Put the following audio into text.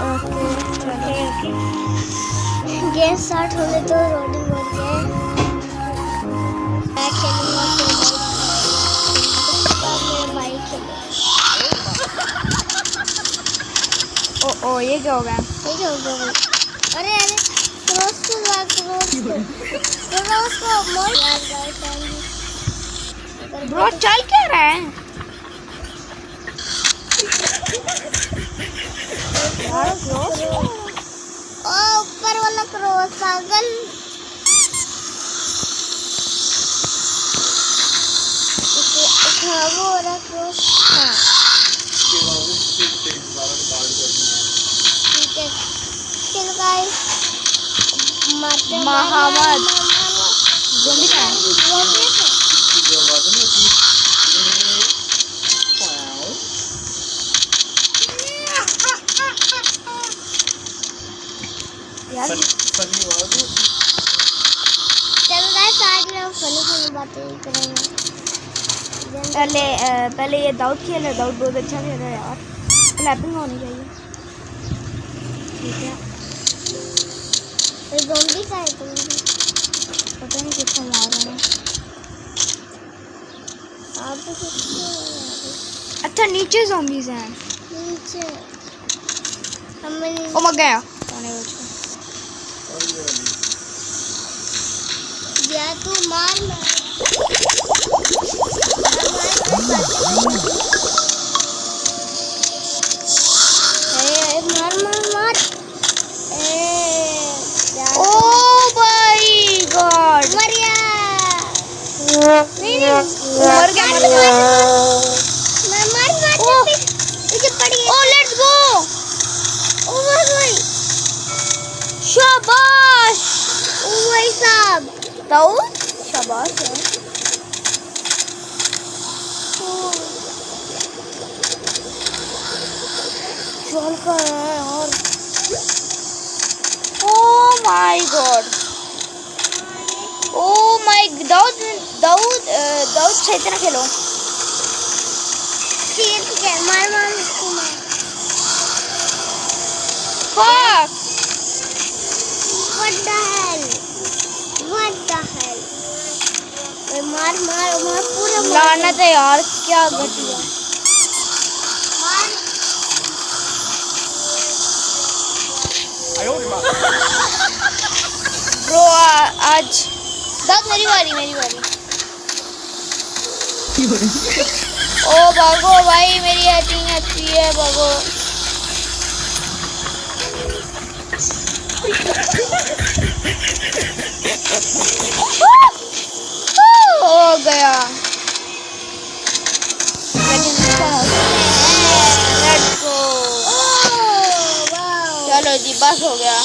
Okay okay game start होने तो roading हो गया। मैं खेलूंगा तो मेरा भाई खेलेगा। ओ ये क्या हो गया? ये क्या हो गया भाई? अरे अरे क्रॉस को मोड़ यार ब्रो चल क्या रहा है यार? क्रॉस ओ ऊपर वाला क्रॉस पागल। हाँ वो वाला क्रॉस। हाँ ठीक है चलो गाइस मारते महामद ज़ोंबी का यार। चलो गाइस आज में हम फनी बातें करेंगे। पहले ये दाऊद खेल रहा है। दाऊद बहुत अच्छा खेल रहा है यार। क्लैपिंग होनी चाहिए। ठीक है ये ज़ोंबी का है तुम पता नहीं किसको मार रहा है। आप तो कुछ अच्छा नीचे ज़ोंबीज़ हैं। नीचे हमें ओ मर गया या तू मार मार ओ भाई गॉड मरिया मर गया ओ लेट्स गो। ओ भाई शाबाश ओ भाई साहब दाऊद शाबाश यार। चल कर रहा है यार। Oh my god oh my Dawood सही तरह खेलो। ठीक है मार इसको मार। Fuck What the hell? मार पूरा मार। लानत है यार क्या घटिया। ब्रो आज दाऊद मेरी बारी। ओ भागो भाई मेरी हेटिंग अच्छी है भागो। हो गया लेट्स गो। चलो जी बस हो गया।